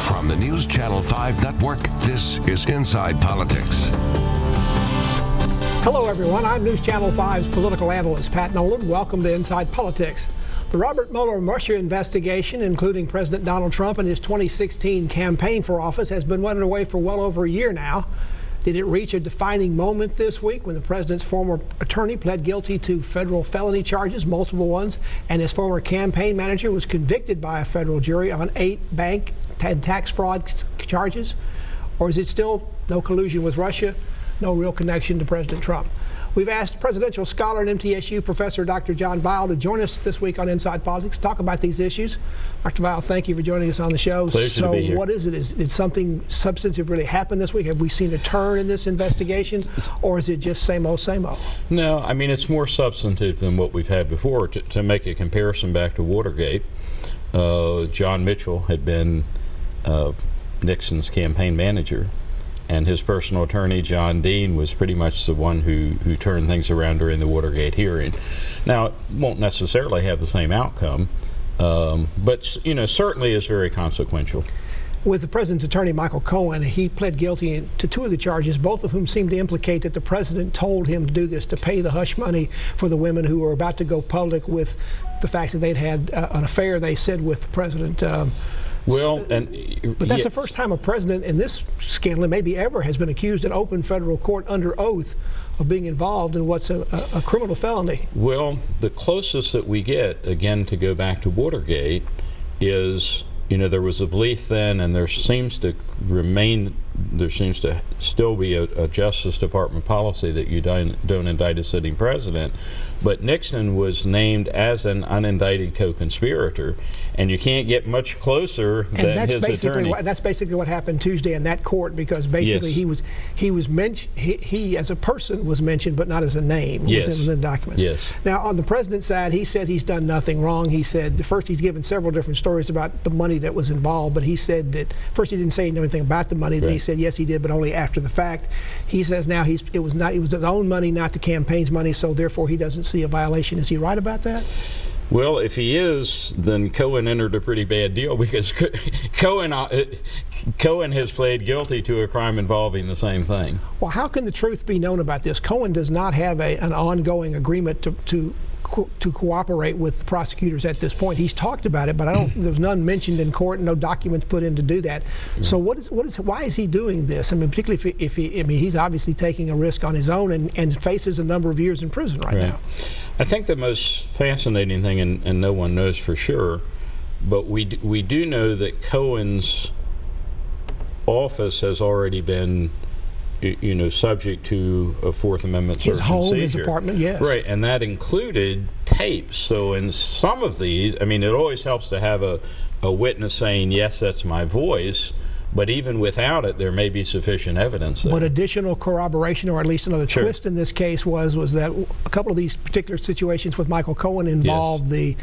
From the News Channel 5 network, this is Inside Politics. Hello, everyone. I'm News Channel 5's political analyst, Pat Nolan. Welcome to Inside Politics. The Robert Mueller Russia investigation, including President Donald Trump and his 2016 campaign for office, has been underway for well over a year now. Did it reach a defining moment this week when the president's former attorney pled guilty to federal felony charges, multiple ones, and his former campaign manager was convicted by a federal jury on 8 bank and tax fraud charges? Or is it still no collusion with Russia, no real connection to President Trump? We've asked presidential scholar and MTSU professor Dr. John Weil to join us this week on Inside Politics to talk about these issues. Dr. Weil, thank you for joining us on the show. Pleasure to be here. What is it? Did something substantive really happen this week? Have we seen a turn in this investigation, or is it just same old, same old? No, I mean, it's more substantive than what we've had before. To make a comparison back to Watergate, John Mitchell had been Nixon's campaign manager, and his personal attorney, John Dean, was pretty much the one who turned things around during the Watergate hearing. Now, it won't necessarily have the same outcome, but you know, certainly is very consequential. With the president's attorney, Michael Cohen, he pled guilty to 2 of the charges, both of whom seem to implicate that the president told him to do this, to pay the hush money for the women who were about to go public with the fact that they'd had an affair, they said, with the president. But that's the first time a president in this scandal, maybe ever, has been accused in open federal court under oath of being involved in what's a criminal felony. Well, the closest that we get, again, to go back to Watergate, is, you know, there was a belief then, and there seems to still be a Justice Department policy that you don't indict a sitting president. But Nixon was named as an unindicted co-conspirator, and you can't get much closer than his attorney. And that's basically what happened Tuesday in that court, because basically yes. he was mentioned. He as a person was mentioned, but not as a name yes. within the documents. Yes. Now, on the president's side, he said he's done nothing wrong. He said first he's given several different stories about the money that was involved, but he said that first he didn't say anything about the money. Then he said yes, he did, but only after the fact. He says now it was his own money, not the campaign's money, so therefore he doesn't see a violation. Is he right about that? Well, if he is, then Cohen entered a pretty bad deal, because Cohen has pled guilty to a crime involving the same thing. Well, how can the truth be known about this? Cohen does not have an ongoing agreement to cooperate with prosecutors at this point. He's talked about it, but there's none mentioned in court, and no documents put in to do that. So why is he doing this? I mean, particularly if he's obviously taking a risk on his own and faces a number of years in prison right now. I think the most fascinating thing, and no one knows for sure, but we do know that Cohen's office has already been, you know, subject to a Fourth Amendment search and seizure. His home, his apartment, yes. Right, and that included tapes. So in some of these, I mean, it always helps to have a witness saying, yes, that's my voice, but even without it, there may be sufficient evidence there. But additional corroboration, or at least another twist in this case, was that a couple of these particular situations with Michael Cohen involved the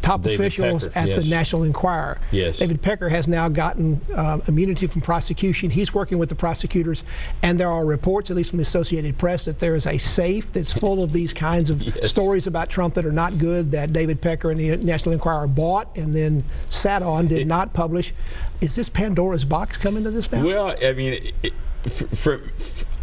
top officials at the National Enquirer. Yes. David Pecker has now gotten immunity from prosecution. He's working with the prosecutors, and there are reports, at least from the Associated Press, that there is a safe that's full of these kinds of stories about Trump that are not good, that David Pecker and the National Enquirer bought and then sat on, did not publish. Is this Pandora's box coming to this now? Well, I mean,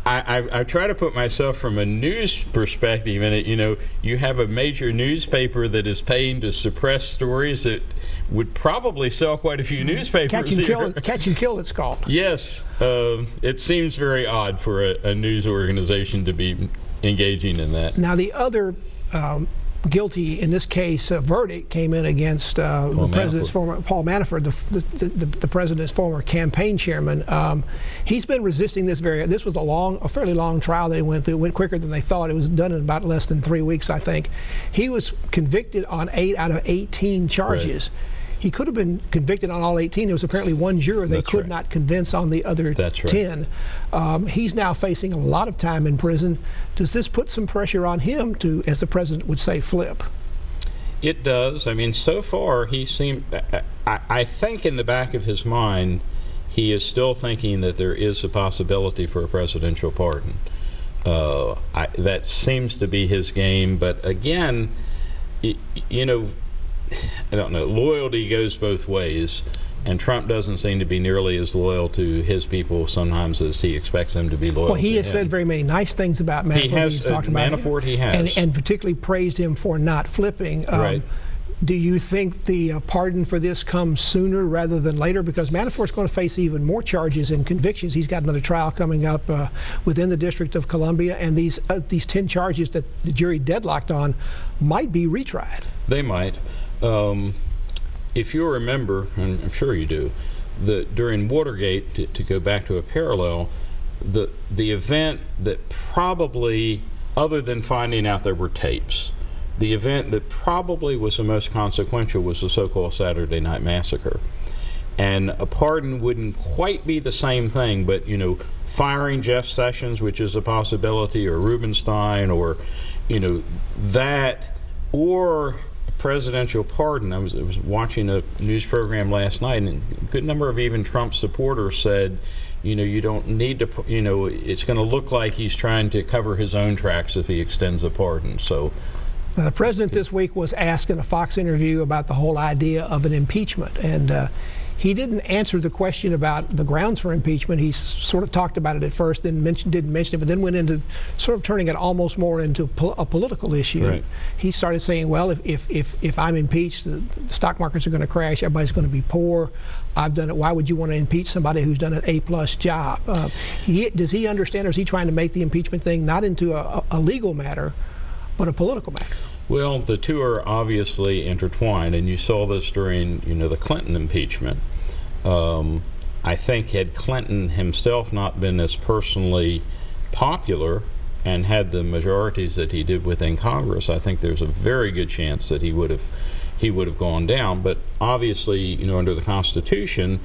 I try to put myself from a news perspective in it. You know, you have a major newspaper that is paying to suppress stories that would probably sell quite a few newspapers. Catch and kill, it's called. Yes. It seems very odd for a news organization to be engaging in that. Now, the other guilty, in this case, verdict came in against the president's former Paul Manafort, the president's former campaign chairman. He's been resisting this This was a fairly long trial they went through. It went quicker than they thought. It was done in about less than 3 weeks, I think. He was convicted on 8 out of 18 charges. Right. He could have been convicted on all 18. There was apparently one juror they could not convince on the other 10. He's now facing a lot of time in prison. Does this put some pressure on him to, as the president would say, flip? It does. I mean, so far he seemed, I think in the back of his mind, he is still thinking that there is a possibility for a presidential pardon. That seems to be his game. But again, you know, I don't know, loyalty goes both ways, And Trump doesn't seem to be nearly as loyal to his people sometimes as he expects them to be loyal. Well, he to has him. said very many nice things about Manafort. He has. He's talked about Manafort, he has. and particularly praised him for not flipping. Right. Do you think the pardon for this comes sooner rather than later? Because Manafort's going to face even more charges and convictions. He's got another trial coming up within the District of Columbia, and these 10 charges that the jury deadlocked on might be retried. They might. If you remember, and I'm sure you do, that during Watergate, to go back to a parallel, the event that probably, other than finding out there were tapes, the event that probably was the most consequential was the so-called Saturday Night Massacre. And a pardon wouldn't quite be the same thing, but, you know, firing Jeff Sessions, which is a possibility, or Rubenstein, or, you know, that, or presidential pardon. I was watching a news program last night, and a good number of even Trump supporters said, you know, you don't need to, you know, it's going to look like he's trying to cover his own tracks if he extends a pardon. So now, the president this week was asked in a Fox interview about the whole idea of an impeachment, and he didn't answer the question about the grounds for impeachment. He sort of talked about it at first, then didn't mention it, but then went into sort of turning it almost more into a political issue. Right. He started saying, well, if I'm impeached, the stock markets are going to crash, everybody's going to be poor. I've done it. Why would you want to impeach somebody who's done an A+ job? Does he understand, or is he trying to make the impeachment thing not into a legal matter, but a political matter? Well, the two are obviously intertwined, and you saw this during, you know, the Clinton impeachment. I think had Clinton himself not been as personally popular and had the majorities that he did within Congress, I think there's a very good chance that he would have gone down. But obviously, you know, under the Constitution,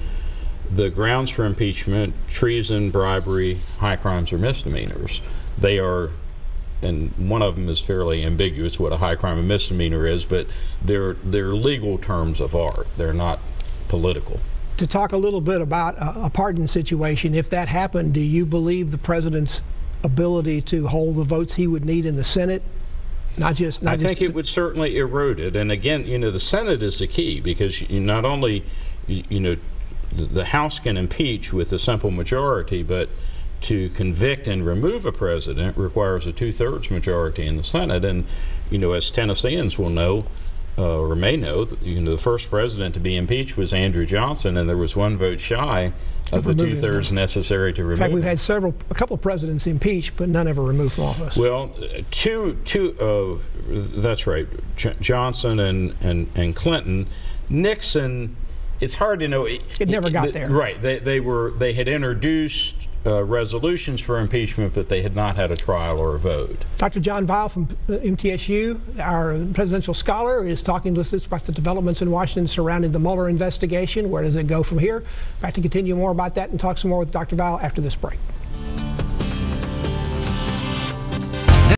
the grounds for impeachment, treason, bribery, high crimes, or misdemeanors, they are. And one of them is fairly ambiguous what a high crime and misdemeanor is, but they're legal terms of art. They're not political. To talk a little bit about a pardon situation, if that happened, do you believe the president's ability to hold the votes he would need in the Senate? I think it would certainly erode it. And again, you know, the Senate is the key, because you not only, you know, the House can impeach with a simple majority, but to convict and remove a president requires a 2/3 majority in the Senate. And, you know, as Tennesseans will know, or may know, you know, the first president to be impeached was Andrew Johnson, and there was one vote shy of the 2/3 necessary to remove him. In fact, we've had a couple of presidents impeached, but none ever removed from office. Well, that's right, Johnson and Clinton. Nixon, it's hard to know. It never got there. Right. They had introduced resolutions for impeachment, but they had not had a trial or a vote. Dr. John Weil from MTSU, our presidential scholar, is talking to us about the developments in Washington surrounding the Mueller investigation. Where does it go from here? Back to continue more about that and talk some more with Dr. Weil after this break.